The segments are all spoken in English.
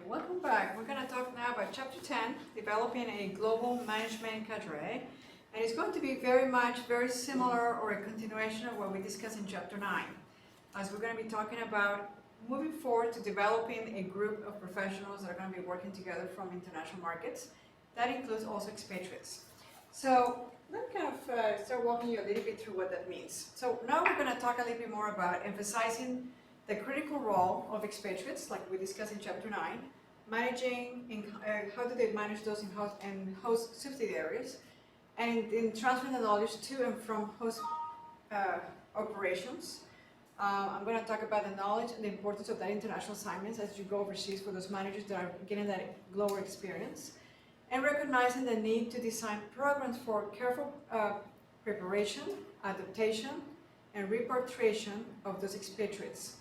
Welcome back. We're going to talk now about Chapter 10, Developing a Global Management Cadre. And it's going to be very similar or a continuation of what we discussed in Chapter 9. As we're going to be talking about moving forward to developing a group of professionals that are going to be working together from international markets. That includes also expatriates. So let me kind of start walking you a little bit through what that means. So now we're going to talk a little bit more about emphasizing the critical role of expatriates, like we discussed in Chapter 9, managing, how do they manage those in host subsidiaries, and in transferring the knowledge to and from host operations. I'm going to talk about the knowledge and the importance of that international assignments as you go overseas for those managers that are getting that global experience, and recognizing the need to design programs for careful preparation, adaptation, and repatriation of those expatriates.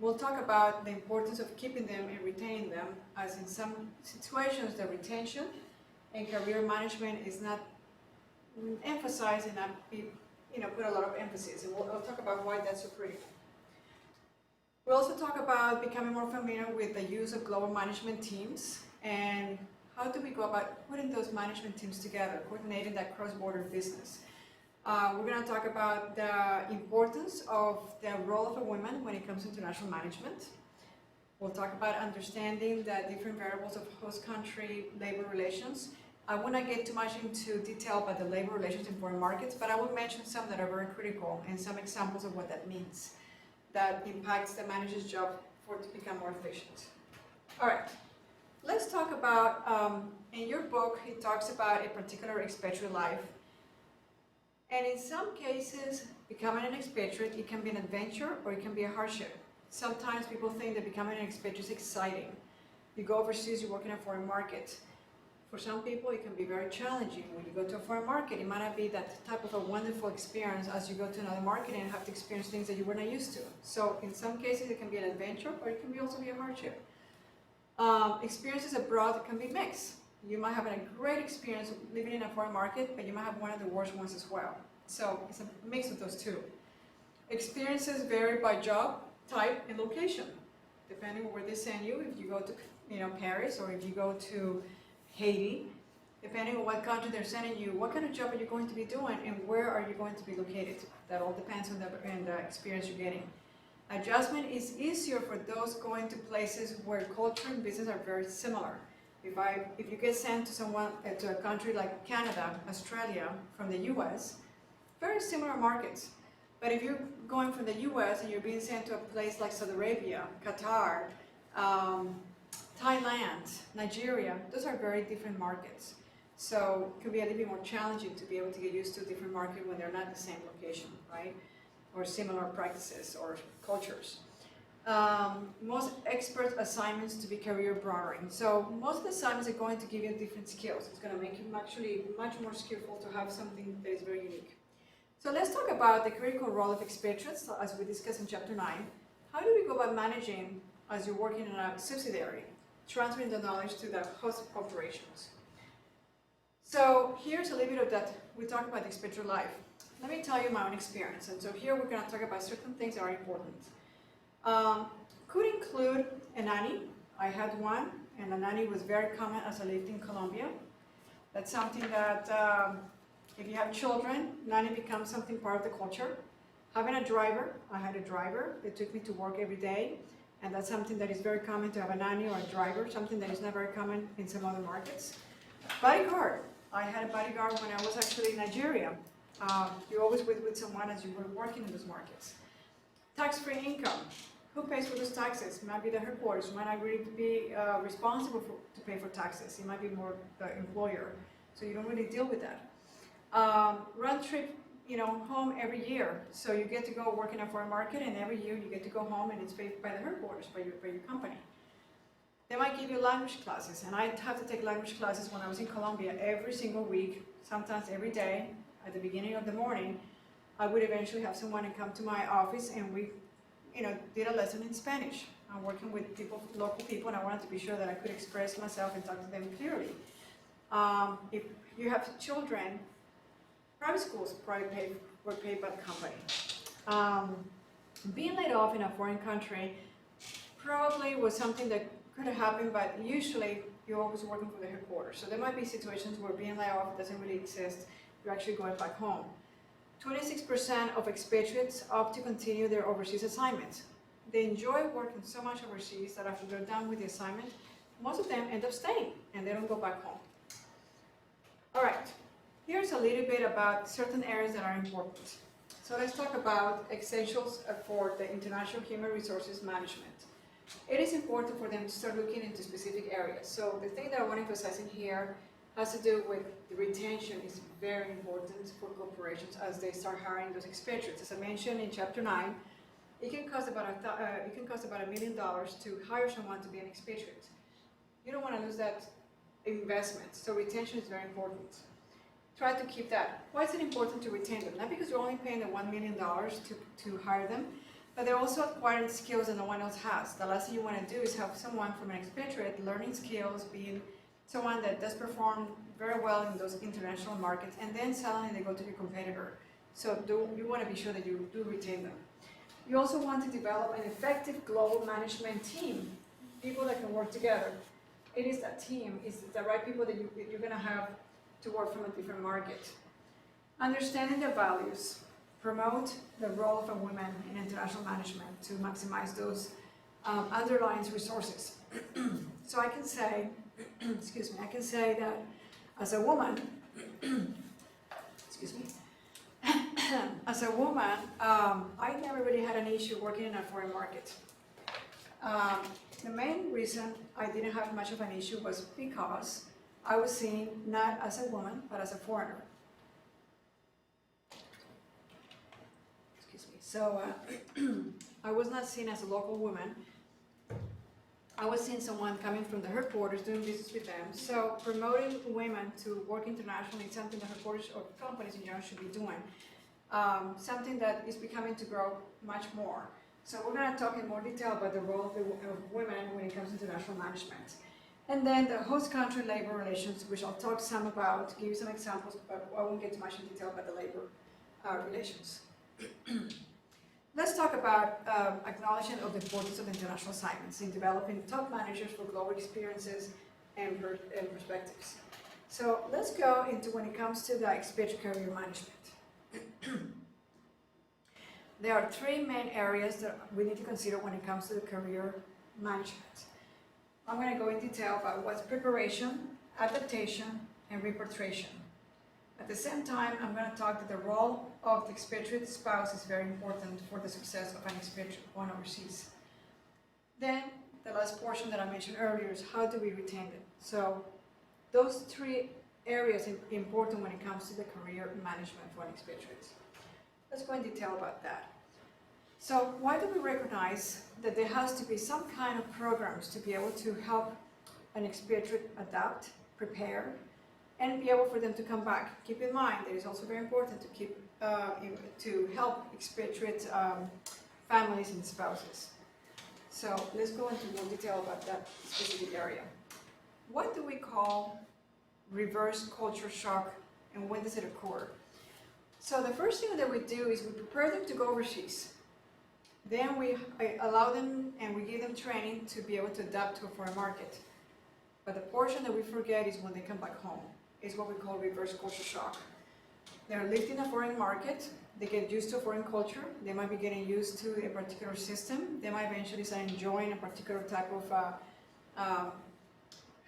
We'll talk about the importance of keeping them and retaining them, as in some situations the retention and career management is not emphasized and not put a lot of emphasis, and we'll talk about why that's so critical. We'll also talk about becoming more familiar with the use of global management teams and how do we go about putting those management teams together, coordinating that cross-border business. We're going to talk about the importance of the role of a woman when it comes to international management. We'll talk about understanding the different variables of host country labor relations. I won't get too much into detail about the labor relations in foreign markets, but I will mention some that are very critical and some examples of what that means that impacts the manager's job to become more efficient. All right, let's talk about, in your book, it talks about a particular expatriate life. And in some cases, becoming an expatriate, it can be an adventure or it can be a hardship. Sometimes people think that becoming an expatriate is exciting. You go overseas, you work in a foreign market. For some people, it can be very challenging. When you go to a foreign market, it might not be that type of a wonderful experience as you go to another market and have to experience things that you were not used to. So in some cases, it can be an adventure or it can also be a hardship. Experiences abroad can be mixed. You might have a great experience living in a foreign market, but you might have one of the worst ones as well. So it's a mix of those two. Experiences vary by job, type, and location, depending on where they send you. If you go to Paris or if you go to Haiti, depending on what country they're sending you, what kind of job are you going to be doing and where are you going to be located? That all depends on the experience you're getting. Adjustment is easier for those going to places where culture and business are very similar. If you get sent to a country like Canada, Australia, from the US, very similar markets. But if you're going from the US and you're being sent to a place like Saudi Arabia, Qatar, Thailand, Nigeria, those are very different markets. So it can be a little bit more challenging to be able to get used to a different market when they're not the same location, right? Or similar practices or cultures. Most expert assignments to be career broadening. So most of the assignments are going to give you different skills. It's going to make you actually much more skillful to have something that is very unique. So let's talk about the critical role of expatriates, as we discussed in Chapter 9. How do we go about managing as you're working in a subsidiary, transferring the knowledge to the host operations? So here's a little bit of that. We talk about the expatriate life. Let me tell you my own experience. And so here we're going to talk about certain things that are important. Could include a nanny. I had one, and a nanny was very common as I lived in Colombia. That's something that, if you have children, nanny becomes something part of the culture. Having a driver, I had a driver that took me to work every day, and that's something that is very common to have a nanny or a driver, something that is not very common in some other markets. Bodyguard. I had a bodyguard when I was actually in Nigeria. You're always with someone as you were working in those markets. Tax-free income. Who pays for those taxes? It might be the headquarters. You might not really be responsible to pay for taxes. It might be more the employer. So you don't really deal with that. Run trip, home every year. So you get to go work in a foreign market, and every year you get to go home, and it's paid by the headquarters, by your company. They might give you language classes, and I had to take language classes when I was in Colombia every single week, sometimes every day. At the beginning of the morning, I would eventually have someone come to my office, and we did a lesson in Spanish. I'm working with local people, and I wanted to be sure that I could express myself and talk to them clearly. If you have children, private schools were paid by the company. Being laid off in a foreign country probably was something that could happen, but usually you're always working for the headquarters. So there might be situations where being laid off doesn't really exist. You're actually going back home. 26% of expatriates opt to continue their overseas assignments. They enjoy working so much overseas that after they're done with the assignment, most of them end up staying and they don't go back home. All right, here's a little bit about certain areas that are important. So let's talk about essentials for the international human resources management. It is important for them to start looking into specific areas. So the thing that I want to emphasize in here has to do with the retention is very important for corporations as they start hiring those expatriates. As I mentioned in Chapter 9, it can cost about $1 million to hire someone to be an expatriate. You don't want to lose that investment, so retention is very important. Try to keep that. Why is it important to retain them? Not because you're only paying them $1 million to hire them, but they're also acquiring skills that no one else has. The last thing you want to do is have someone from an expatriate learning skills, being someone that does perform very well in those international markets, and then suddenly they go to your competitor. So you want to be sure that you do retain them. You also want to develop an effective global management team, people that can work together. It is that team, is the right people that you're going to have to work from a different market. Understanding their values. Promote the role of a woman in international management to maximize those underlying resources. So I can say, excuse me, I can say that as a woman, excuse me, as a woman, I never really had an issue working in a foreign market. The main reason I didn't have much of an issue was because I was seen not as a woman, but as a foreigner. Excuse me. So I was not seen as a local woman. I was seeing someone coming from the headquarters doing business with them. So promoting women to work internationally is something the headquarters or companies in general should be doing. Something that is becoming to grow much more. So we're going to talk in more detail about the role of women when it comes to international management. And then the host country labor relations, which I'll talk some about, give you some examples, but I won't get too much in detail about the labor relations. Let's talk about acknowledgement of the importance of international assignments in developing top managers for global experiences and perspectives. So let's go into when it comes to the expatriate career management. There are three main areas that we need to consider when it comes to the career management. I'm going to go in detail about what's preparation, adaptation, and repatriation. At the same time, I'm going to talk that the role of the expatriate spouse is very important for the success of an expatriate going overseas. Then, the last portion that I mentioned earlier is how do we retain them? So, those three areas are important when it comes to the career management for an expatriate. Let's go in detail about that. So, why do we recognize that there has to be some kind of programs to be able to help an expatriate adapt, prepare, and be able for them to come back? Keep in mind that it's also very important to keep to help expatriate families and spouses. So let's go into more detail about that specific area. What do we call reverse culture shock, and when does it occur? So the first thing that we do is we prepare them to go overseas. Then we allow them and we give them training to be able to adapt to a foreign market. But the portion that we forget is when they come back home. Is what we call reverse culture shock. They're lived in a foreign market, they get used to a foreign culture, they might be getting used to a particular system, they might eventually start enjoying a particular type of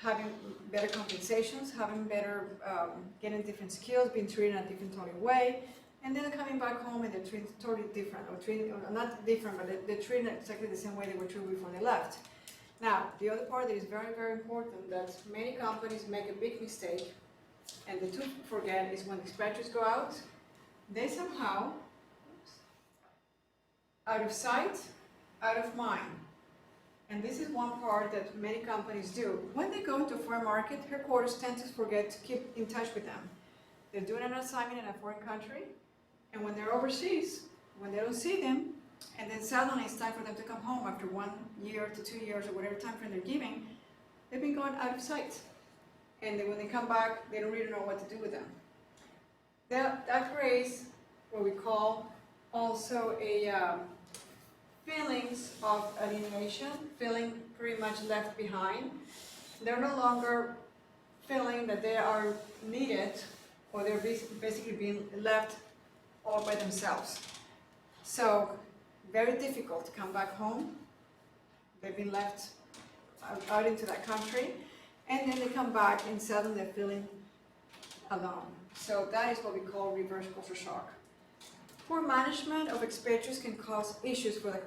having better compensations, having better, getting different skills, being treated in a different totally way, and then coming back home and they're treated totally different, or not different, but they're treated exactly the same way they were treated before they left. Now, the other part that is very, very important that many companies make a big mistake, and the two forget, is when expatriates go out, they somehow, out of sight, out of mind. And this is one part that many companies do. When they go into a foreign market, headquarters tend to forget to keep in touch with them. They're doing an assignment in a foreign country, and when they're overseas, when they don't see them, and then suddenly it's time for them to come home after 1 year to 2 years or whatever time frame they're giving, they've been gone out of sight. And then when they come back, they don't really know what to do with them. That creates what we call also a feelings of alienation, feeling pretty much left behind. They're no longer feeling that they are needed, or they're basically being left all by themselves. So, very difficult to come back home. They've been left out into that country, and then they come back and suddenly they're feeling alone. So that is what we call reverse culture shock. Poor management of expatriates can cause issues for the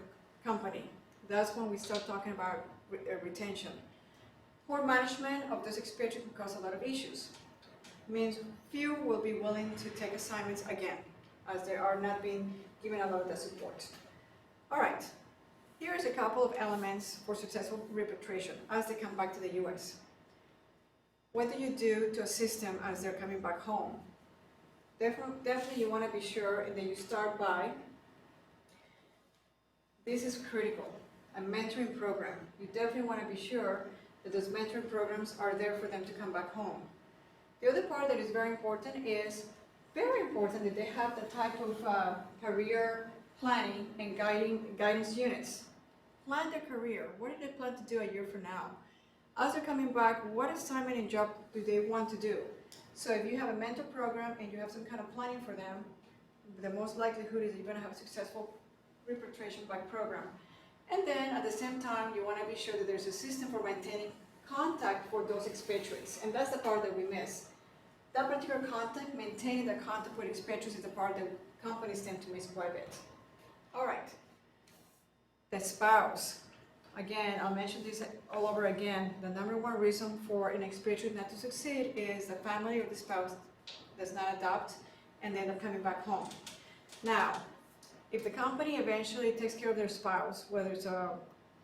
company. That's when we start talking about retention. Poor management of those expatriates can cause a lot of issues. It means few will be willing to take assignments again, as they are not being given a lot of the support. All right, here's a couple of elements for successful repatriation as they come back to the US. What do you do to assist them as they're coming back home? Definitely you want to be sure that you start by, this is critical, a mentoring program. You definitely want to be sure that those mentoring programs are there for them to come back home. The other part that is very important is, that they have the type of career planning and guidance units. Plan their career. What do they plan to do a year from now? As they're coming back, what assignment and job do they want to do? So if you have a mentor program and you have some kind of planning for them, the most likelihood is you're going to have a successful repatriation back program. And then at the same time, you want to be sure that there's a system for maintaining contact for those expatriates. And that's the part that we miss. That particular contact, maintaining the contact with expatriates, is the part that companies tend to miss quite a bit. All right. The spouse. Again, I'll mention this all over again. The number one reason for an expatriate not to succeed is the family or the spouse does not adopt and they end up coming back home. Now, if the company eventually takes care of their spouse, whether it's a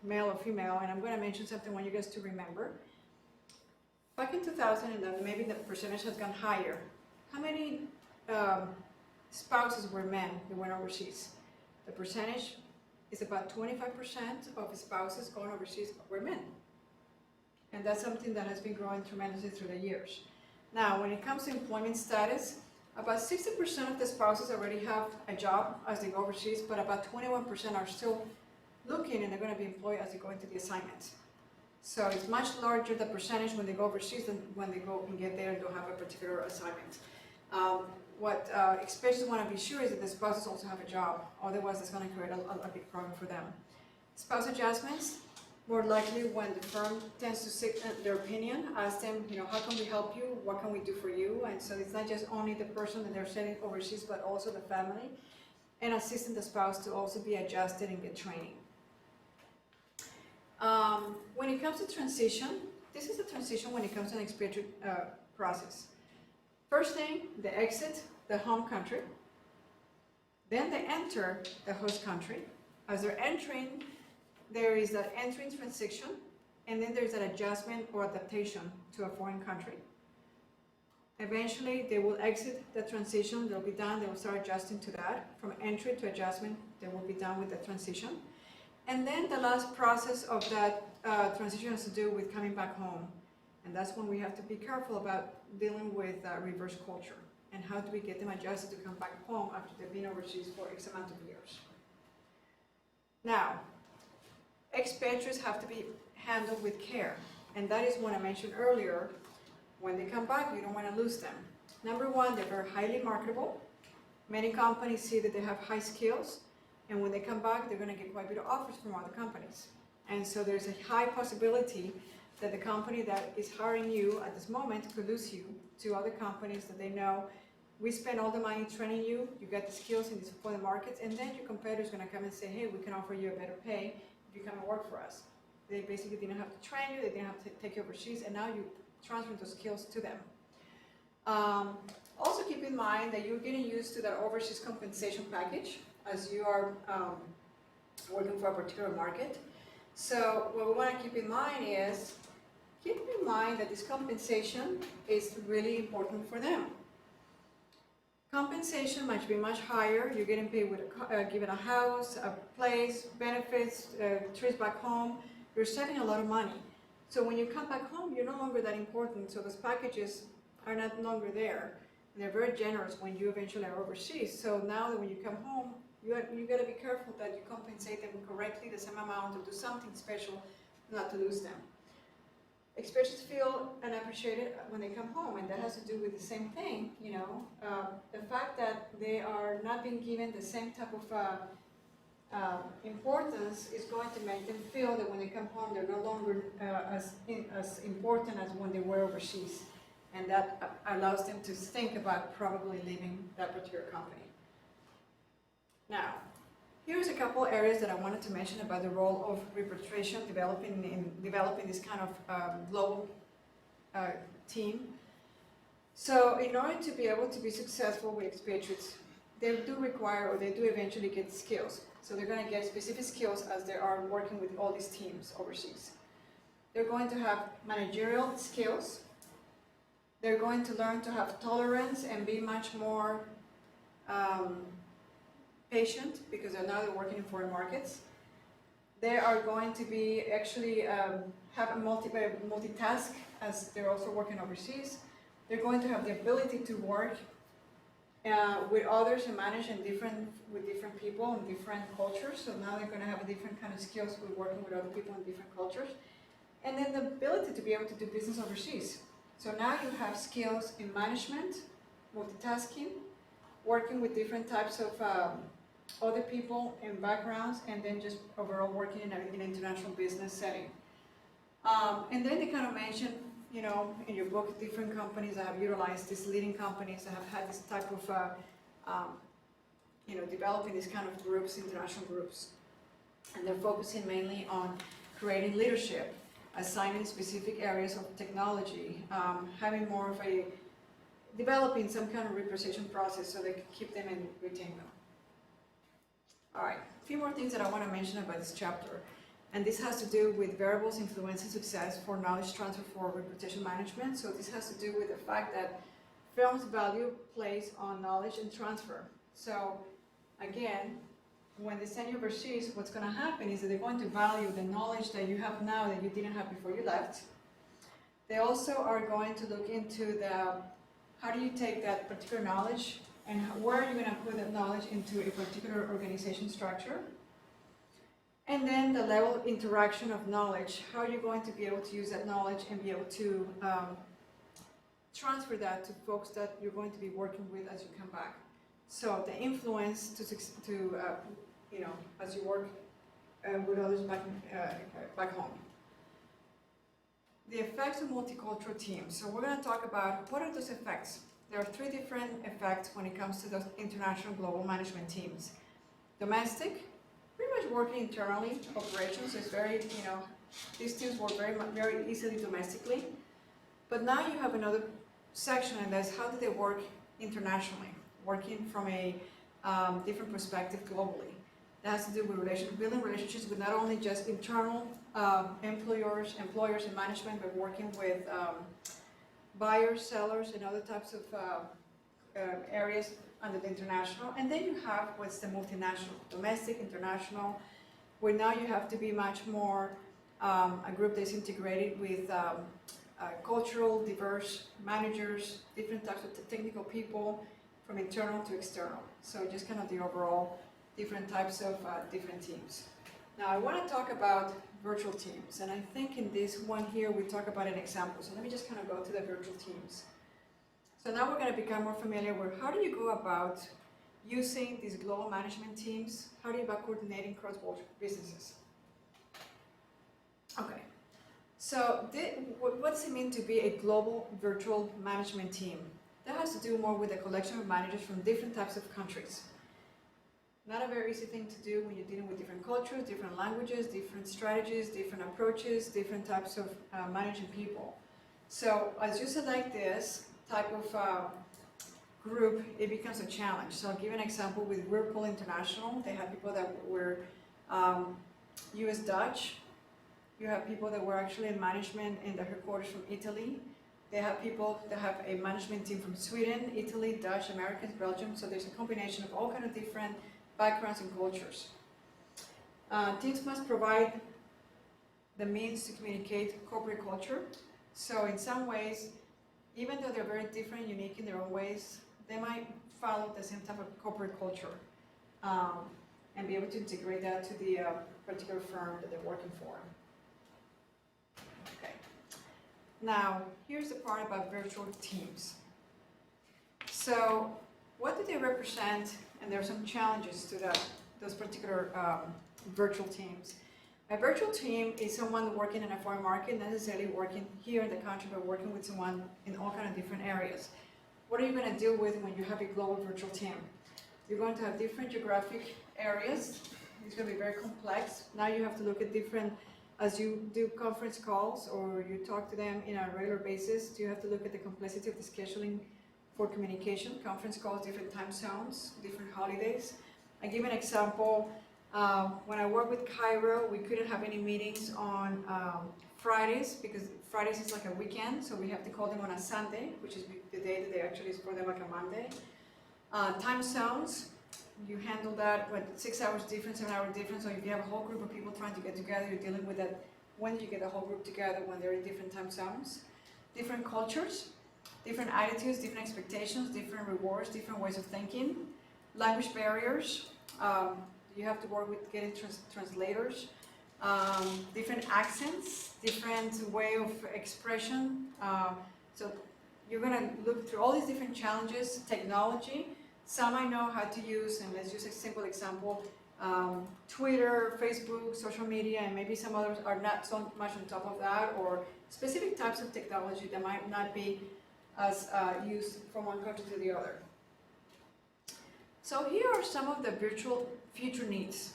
male or female, and I'm going to mention something I want you guys to remember. Back in 2000, and maybe the percentage has gone higher, how many spouses were men that went overseas? The percentage is about 25% of spouses going overseas were men. And that's something that has been growing tremendously through the years. Now, when it comes to employment status, about 60% of the spouses already have a job as they go overseas, but about 21% are still looking and they're going to be employed as they go into the assignment. So it's much larger, the percentage, when they go overseas than when they go and get there and don't have a particular assignment. What expatriates want to be sure is that the spouses also have a job, otherwise it's going to create a big problem for them. Spouse adjustments, more likely when the firm tends to seek their opinion, ask them, how can we help you, what can we do for you? And so it's not just only the person that they're sending overseas, but also the family, and assisting the spouse to also be adjusted and get training. When it comes to transition, this is the transition when it comes to an expatriate process. First thing, they exit the home country, then they enter the host country. As they're entering, there is that entering transition, and then there's an adjustment or adaptation to a foreign country. Eventually, they will exit the transition, they'll be done, they will start adjusting to that. From entry to adjustment, they will be done with the transition. And then the last process of that transition has to do with coming back home. And that's when we have to be careful about dealing with reverse culture and how do we get them adjusted to come back home after they've been overseas for X amount of years. Now, expatriates have to be handled with care. And that is what I mentioned earlier. When they come back, you don't want to lose them. Number one, they're very highly marketable. Many companies see that they have high skills. And when they come back, they're going to get quite a bit of offers from other companies. And so there's a high possibility that the company that is hiring you at this moment could lose you to other companies that they know, we spend all the money training you, you get the skills in these foreign markets, and then your competitor's going to come and say, hey, we can offer you a better pay if you come and work for us. They basically didn't have to train you, they didn't have to take you overseas, and now you transfer those skills to them. Also keep in mind that you're getting used to that overseas compensation package as you are working for a particular market. So what we want to keep in mind is, keep in mind that this compensation is really important for them. Compensation might be much higher. You're getting paid with given a house, a place, benefits, trips back home. You're saving a lot of money. So when you come back home, you're no longer that important. So those packages are not longer there. And they're very generous when you eventually are overseas. So now that when you come home, You got to be careful that you compensate them correctly, the same amount, or do something special not to lose them. Expatriates feel unappreciated when they come home, and that has to do with the same thing, the fact that they are not being given the same type of importance is going to make them feel that when they come home, they're no longer as important as when they were overseas, and that allows them to think about probably leaving that particular company. Now, here's a couple areas that I wanted to mention about the role of repatriation developing this kind of global team. So in order to be able to be successful with expatriates, they do require, or they do eventually get skills. So they're going to get specific skills as they are working with all these teams overseas. They're going to have managerial skills. They're going to learn to have tolerance and be much more patient, because now they're working in foreign markets. They are going to be actually have a multitask as they're also working overseas. They're going to have the ability to work with others and manage with different people and different cultures. So now they're going to have a different kind of skills with working with other people in different cultures. And then the ability to be able to do business overseas. So now you have skills in management, multitasking, working with different types of other people and backgrounds, and then just overall working in an international business setting. And then they kind of mention, in your book, different companies that have utilized these leading companies that have had this type of, developing these kind of groups, international groups. And they're focusing mainly on creating leadership, assigning specific areas of technology, having more of developing some kind of representation process so they can keep them and retain them. All right, a few more things that I want to mention about this chapter. And this has to do with variables influencing success for knowledge transfer for reputation management. So this has to do with the fact that firms value place on knowledge and transfer. So again, when they send you overseas, what's going to happen is that they're going to value the knowledge that you have now that you didn't have before you left. They also are going to look into how do you take that particular knowledge and where are you going to put that knowledge into a particular organization structure. And then the level of interaction of knowledge, how are you going to be able to use that knowledge and be able to transfer that to folks that you're going to be working with as you come back. So the influence as you work with others back home. The effects of multicultural teams. So we're going to talk about what are those effects. There are three different effects when it comes to those international global management teams. Domestic, pretty much working internally, operations is very, these teams work very easily domestically. But now you have another section, and that's how do they work internationally, working from a different perspective globally. That has to do with building relationships with not only just internal employers and management, but working with buyers, sellers, and other types of areas under the international. And then you have what's the multinational, domestic, international, where now you have to be much more a group that's integrated with cultural, diverse managers, different types of technical people, from internal to external. So just kind of the overall different types of different teams. Now I want to talk about virtual teams, and I think in this one here we talk about an example. So let me just kind of go to the virtual teams. So now we're going to become more familiar with how do you go about using these global management teams? How do you go about coordinating cross-border businesses? Okay, so what does it mean to be a global virtual management team? That has to do more with a collection of managers from different types of countries. Not a very easy thing to do when you're dealing with different cultures, different languages, different strategies, different approaches, different types of managing people. So as you select this type of group, it becomes a challenge. So I'll give an example with Whirlpool International. They have people that were US Dutch. You have people that were actually in management in the headquarters from Italy. They have people that have a management team from Sweden, Italy, Dutch, Americans, Belgium. So there's a combination of all kinds of different backgrounds and cultures. Teams must provide the means to communicate corporate culture. So in some ways, even though they're very different and unique in their own ways, they might follow the same type of corporate culture. and be able to integrate that to the particular firm that they're working for. Okay. Now, here's the part about virtual teams. So, what do they represent? And there are some challenges to those particular virtual teams. A virtual team is someone working in a foreign market, not necessarily working here in the country, but working with someone in all kinds of different areas. What are you going to deal with when you have a global virtual team? You're going to have different geographic areas. It's going to be very complex. Now you have to look at different, as you do conference calls or you talk to them in a regular basis, you have to look at the complexity of the scheduling for communication, conference calls, different time zones, different holidays. I give an example. When I work with Cairo, we couldn't have any meetings on Fridays because Fridays is like a weekend, so we have to call them on a Sunday, which is the day that they actually is for them like a Monday. Time zones, you handle that with 6 hours difference, 7 hour difference, so if you have a whole group of people trying to get together, you're dealing with that. When you get the whole group together when they're in different time zones. Different cultures, different attitudes, different expectations, different rewards, different ways of thinking. Language barriers, you have to work with getting translators. Different accents, different way of expression. So you're gonna look through all these different challenges, technology. Some I know how to use, and let's use a simple example, Twitter, Facebook, social media, and maybe some others are not so much on top of that, or specific types of technology that might not be as used from one country to the other. So here are some of the virtual future needs.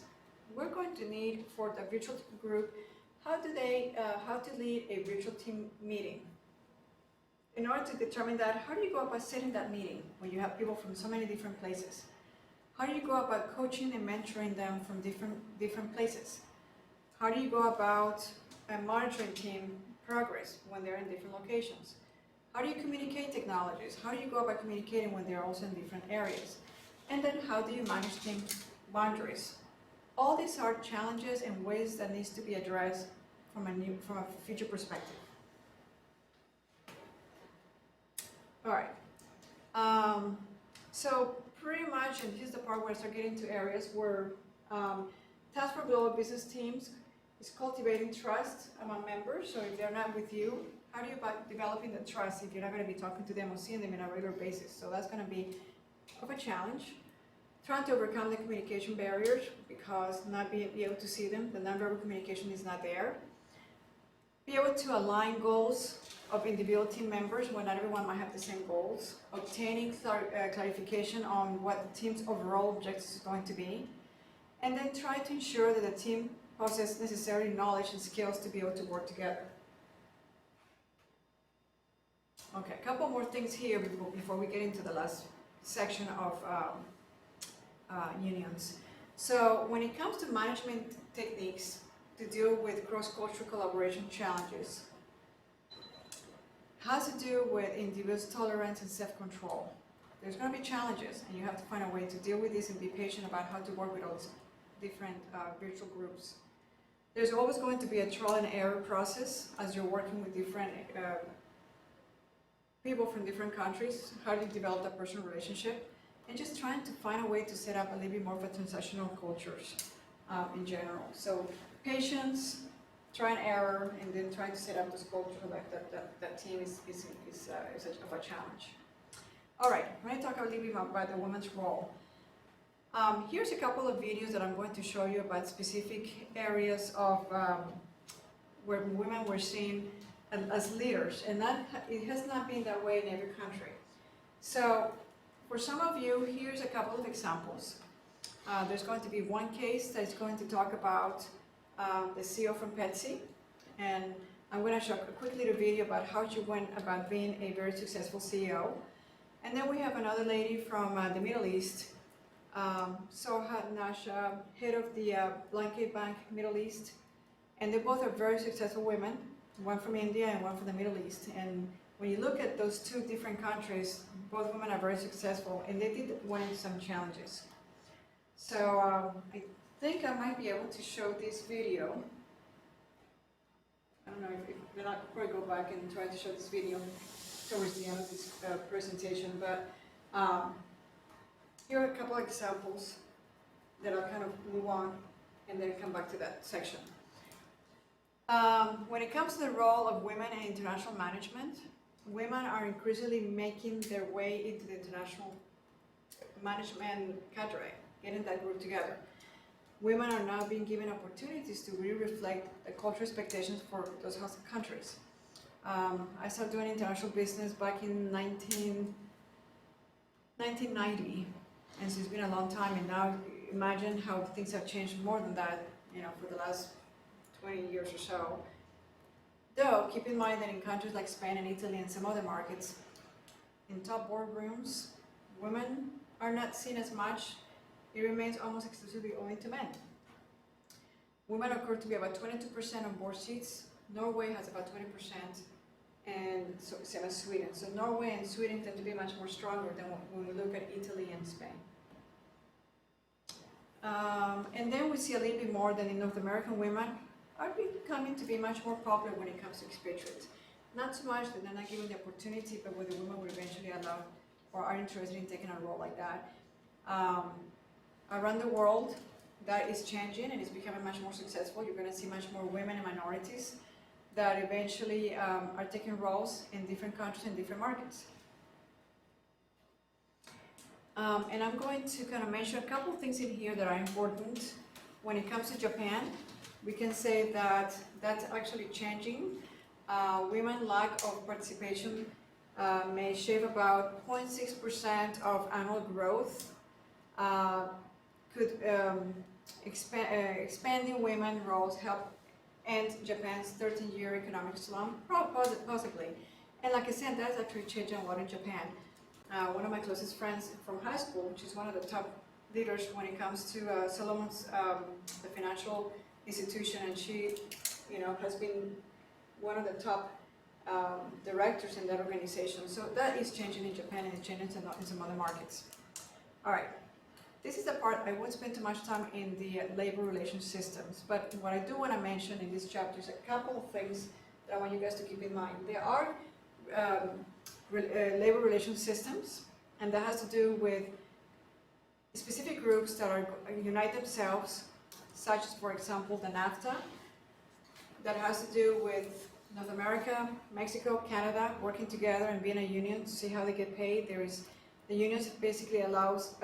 We're going to need for the virtual group, how to lead a virtual team meeting. In order to determine that, how do you go about setting that meeting when you have people from so many different places? How do you go about coaching and mentoring them from different places? How do you go about monitoring team progress when they're in different locations? How do you communicate technologies? How do you go about communicating when they're also in different areas? And then how do you manage team boundaries? All these are challenges and ways that needs to be addressed from a future perspective. All right. So pretty much, and here's the part where I start getting to areas where Task for Global Business Teams is cultivating trust among members. So if they're not with you, how do you about developing the trust if you're not going to be talking to them or seeing them in a regular basis? So that's going to be of a challenge. Trying to overcome the communication barriers because not being able to see them, the nonverbal communication is not there. Be able to align goals of individual team members when not everyone might have the same goals. Obtaining clarification on what the team's overall objectives is going to be. And then try to ensure that the team possesses necessary knowledge and skills to be able to work together. Okay, a couple more things here before we get into the last section of unions. So when it comes to management techniques to deal with cross-cultural collaboration challenges, has to do with individuals' tolerance and self-control. There's going to be challenges, and you have to find a way to deal with this and be patient about how to work with all these different virtual groups. There's always going to be a trial and error process as you're working with different people from different countries. How do you develop that personal relationship? And just trying to find a way to set up a little bit more of a transactional cultures in general. So patience, try and error, and then trying to set up this culture like that team is of a challenge. All right, I'm going to talk a little bit about the women's role. Here's a couple of videos that I'm going to show you about specific areas of where women were seen as leaders, and it has not been that way in every country. So for some of you, here's a couple of examples. There's going to be one case that's going to talk about the CEO from Pepsi, and I'm going to show a quick little video about how she went about being a very successful CEO. And then we have another lady from the Middle East, Soha Nasha, head of the Blanket Bank Middle East, and they both are very successful women, one from India and one from the Middle East. And when you look at those two different countries, both women are very successful, and they did run into some challenges. So I think I might be able to show this video. I don't know if then I'll probably go back and try to show this video towards the end of this presentation, but here are a couple of examples. that I'll kind of move on and then come back to that section. When it comes to the role of women in international management, women are increasingly making their way into the international management cadre, getting that group together. Women are now being given opportunities to really reflect the cultural expectations for those host countries. I started doing international business back in 1990, and so it's been a long time, and now imagine how things have changed more than that, for the last 20 years or so. Though, keep in mind that in countries like Spain and Italy and some other markets, in top boardrooms, women are not seen as much. It remains almost exclusively only to men. Women occur to be about 22% on board seats. Norway has about 20%, and so same as Sweden. So Norway and Sweden tend to be much more stronger than when we look at Italy and Spain. And then we see a little bit more than in North American women are becoming to be much more popular when it comes to expatriates. Not so much that they're not given the opportunity, but whether women will eventually allow or are interested in taking a role like that. Around the world, that is changing and it's becoming much more successful. You're going to see much more women and minorities that eventually are taking roles in different countries and different markets. And I'm going to kind of mention a couple of things in here that are important. When it comes to Japan, we can say that that's actually changing. Women lack of participation may shave about 0.6% of annual growth. Expanding women roles help end Japan's 13-year economic slump, possibly. And like I said, that's actually changing a lot in Japan. One of my closest friends from high school, she's one of the top leaders when it comes to Solomon's, the financial institution, and she, has been one of the top directors in that organization. So that is changing in Japan and it's changing in some other markets. All right. This is the part I won't spend too much time in the labor relations systems, but what I do want to mention in this chapter is a couple of things that I want you guys to keep in mind. There are labor relations systems, and that has to do with specific groups that are unite themselves, such as, for example, the NAFTA, that has to do with North America, Mexico, Canada, working together and being a union to see how they get paid. The unions basically allows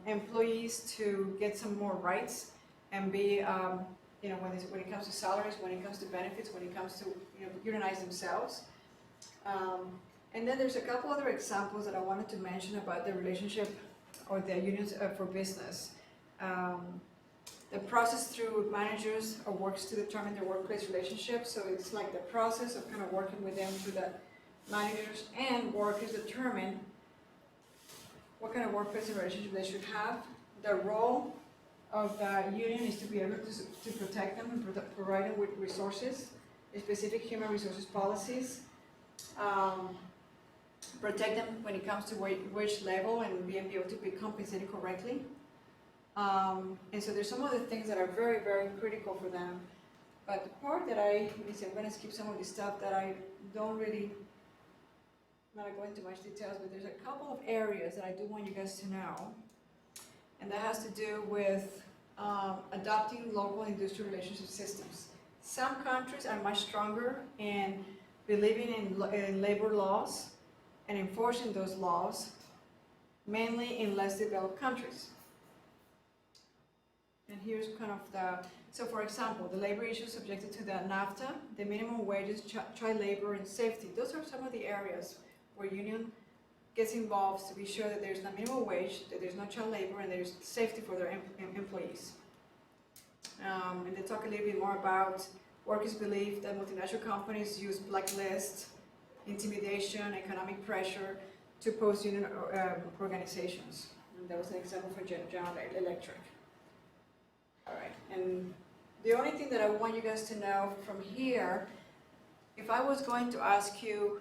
employees to get some more rights and be, when it comes to salaries, when it comes to benefits, when it comes to, unionize themselves. And then there's a couple other examples that I wanted to mention about the relationship or the unions for business. The process through managers or works to determine their workplace relationship. So it's like the process of kind of working with them through the managers and workers determine what kind of workplace relationship they should have. The role of the union is to be able to protect them and provide them with resources, specific human resources policies, protect them when it comes to wage level and being able to be compensated correctly. And so there's some other things that are very, very critical for them. But the part that I'm going to skip some of the stuff that I don't really, I'm not going into much details, but there's a couple of areas that I do want you guys to know. And that has to do with adopting local industrial relationship systems. Some countries are much stronger in believing in labor laws and enforcing those laws, mainly in less developed countries. And here's kind of so for example, the labor issues subjected to the NAFTA, the minimum wages, child labor, and safety. Those are some of the areas where union gets involved to be sure that there's no minimum wage, that there's no child labor, and there's safety for their employees. And they talk a little bit more about workers' belief that multinational companies use blacklists, intimidation, economic pressure to oppose union organizations. And that was an example for General Electric. All right, and the only thing that I want you guys to know from here, if I was going to ask you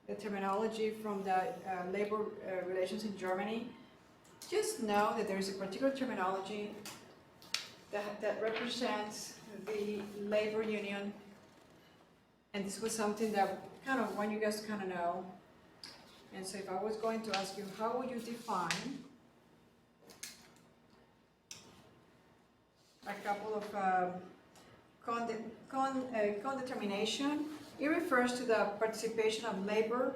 the terminology from the labor relations in Germany, just know that there is a particular terminology that represents the labor union, and this was something that kind of want you guys to kind of know. And so if I was going to ask you, how would you define a couple of condetermination. It refers to the participation of labor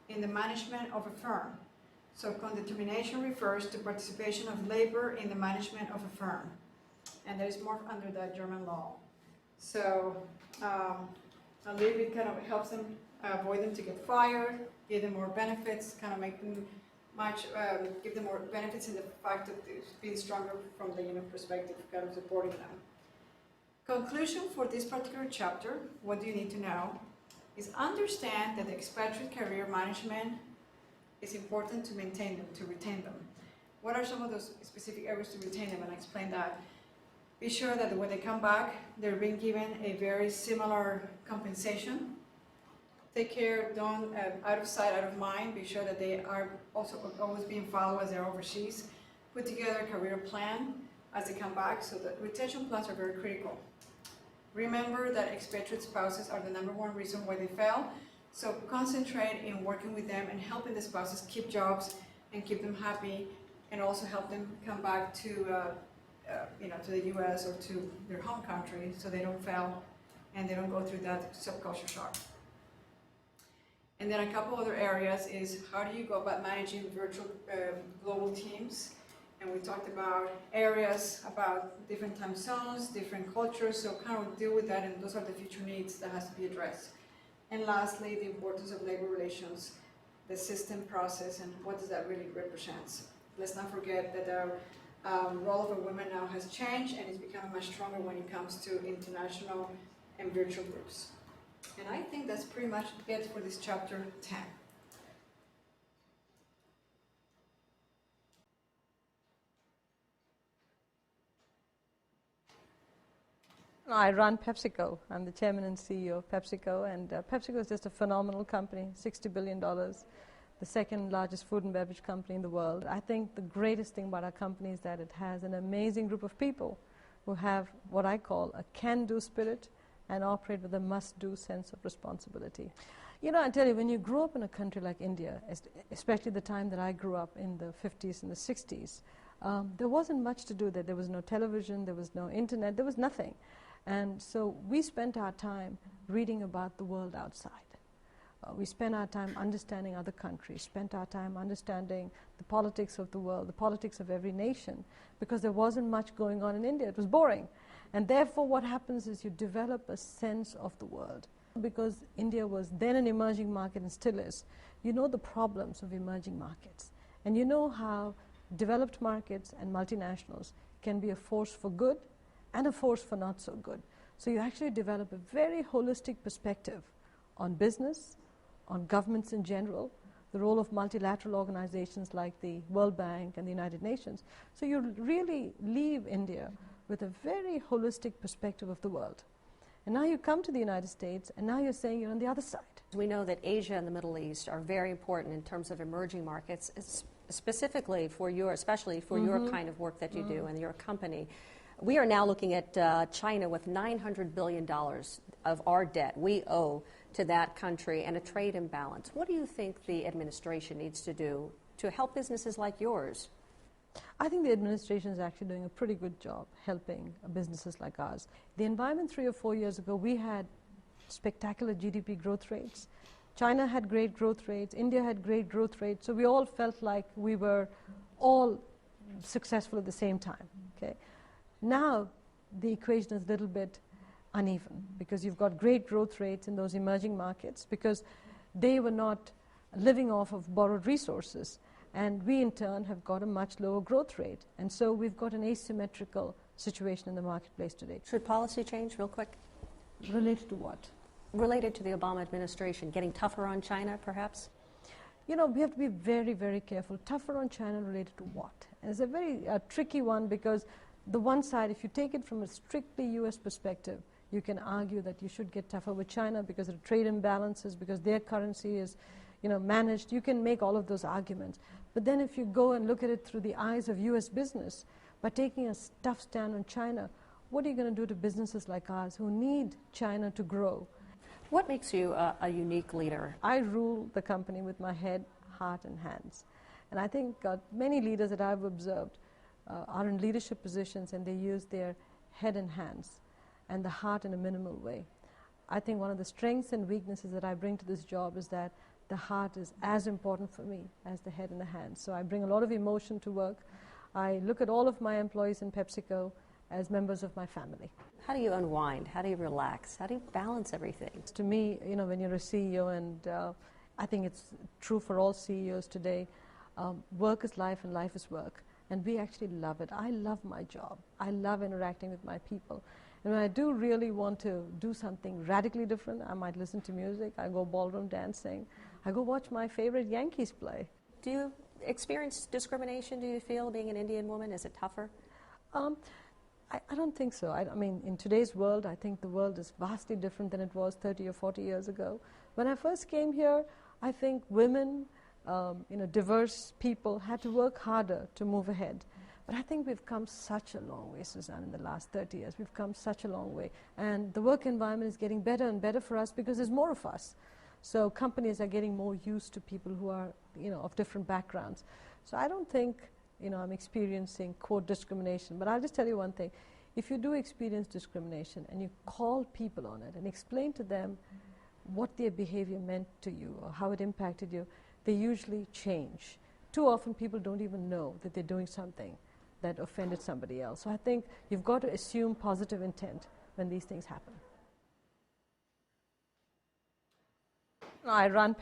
in the management of a firm. So condetermination refers to participation of labor in the management of a firm. And there is more under the German law. So a leave, it kind of helps them avoid them to get fired, give them more benefits, kind of make them give them more benefits in the fact of being stronger from the union perspective, kind of supporting them. Conclusion for this particular chapter, what do you need to know, is understand that the expatriate career management is important to maintain them, to retain them. What are some of those specific areas to retain them? And I explained that. Be sure that when they come back, they're being given a very similar compensation. Take care, don't, out of sight, out of mind, be sure that they are also always being followed as they're overseas. Put together a career plan as they come back, so the retention plans are very critical. Remember that expatriate spouses are the #1 reason why they fail, so concentrate in working with them and helping the spouses keep jobs and keep them happy, and also help them come back to to the US or to their home country so they don't fail and they don't go through that subculture shock. And then a couple other areas is how do you go about managing virtual global teams? And we talked about areas, about different time zones, different cultures, so kind of deal with that, and those are the future needs that has to be addressed. And lastly, the importance of labor relations, the system process, and what does that really represent. Let's not forget that the role of a woman now has changed and it's becoming much stronger when it comes to international and virtual groups. And I think that's pretty much it for this chapter 10. I run PepsiCo. I'm the chairman and CEO of PepsiCo, and PepsiCo is just a phenomenal company, $60 billion, the second largest food and beverage company in the world. I think the greatest thing about our company is that it has an amazing group of people who have what I call a can-do spirit and operate with a must-do sense of responsibility. You know, I tell you, when you grow up in a country like India, especially the time that I grew up in the 50s and the 60s, there wasn't much to do there. There was no television, there was no internet, there was nothing. And so we spent our time reading about the world outside. We spent our time understanding other countries, spent our time understanding the politics of the world, the politics of every nation, because there wasn't much going on in India. It was boring. And therefore what happens is you develop a sense of the world. Because India was then an emerging market and still is, you know the problems of emerging markets. And you know how developed markets and multinationals can be a force for good and a force for not so good. So you actually develop a very holistic perspective on business, on governments in general, the role of multilateral organizations like the World Bank and the United Nations. So you really leave India with a very holistic perspective of the world. And now you come to the United States, and now you're saying you're on the other side. We know that Asia and the Middle East are very important in terms of emerging markets, specifically for your, especially for your kind of work that you do and your company. We are now looking at China with $900 billion of our debt we owe to that country and a trade imbalance. What do you think the administration needs to do to help businesses like yours? I think the administration is actually doing a pretty good job helping businesses like ours. The environment 3 or 4 years ago, we had spectacular GDP growth rates. China had great growth rates. India had great growth rates. So we all felt like we were all successful at the same time. Okay? Now the equation is a little bit uneven because you've got great growth rates in those emerging markets because they were not living off of borrowed resources. And we, in turn, have got a much lower growth rate. And so we've got an asymmetrical situation in the marketplace today. Should policy change, real quick? Related to what? Related to the Obama administration, getting tougher on China, perhaps? You know, we have to be very, very careful. Tougher on China related to what? And it's a very tricky one because the one side, if you take it from a strictly U.S. perspective, you can argue that you should get tougher with China because of trade imbalances, because their currency is managed. You can make all of those arguments. But then if you go and look at it through the eyes of U.S. business, by taking a tough stand on China, what are you going to do to businesses like ours who need China to grow? What makes you a unique leader? I rule the company with my head, heart, and hands. And I think many leaders that I've observed are in leadership positions and they use their head and hands, and the heart in a minimal way. I think one of the strengths and weaknesses that I bring to this job is that the heart is as important for me as the head and the hands. So I bring a lot of emotion to work. I look at all of my employees in PepsiCo as members of my family. How do you unwind? How do you relax? How do you balance everything? To me, when you're a CEO, and I think it's true for all CEOs today, work is life and life is work. And we actually love it. I love my job. I love interacting with my people. And when I do really want to do something radically different, I might listen to music, I go ballroom dancing, I go watch my favorite Yankees play. Do you experience discrimination, do you feel, being an Indian woman? Is it tougher? I don't think so. I mean, in today's world, I think the world is vastly different than it was 30 or 40 years ago. When I first came here, I think women, diverse people had to work harder to move ahead. But I think we've come such a long way, Suzanne, in the last 30 years. We've come such a long way. And the work environment is getting better and better for us because there's more of us. So companies are getting more used to people who are, of different backgrounds. So I don't think, I'm experiencing, quote, discrimination. But I'll just tell you one thing. If you do experience discrimination and you call people on it and explain to them what their behavior meant to you or how it impacted you, they usually change. Too often people don't even know that they're doing something that offended somebody else. So I think you've got to assume positive intent when these things happen. I run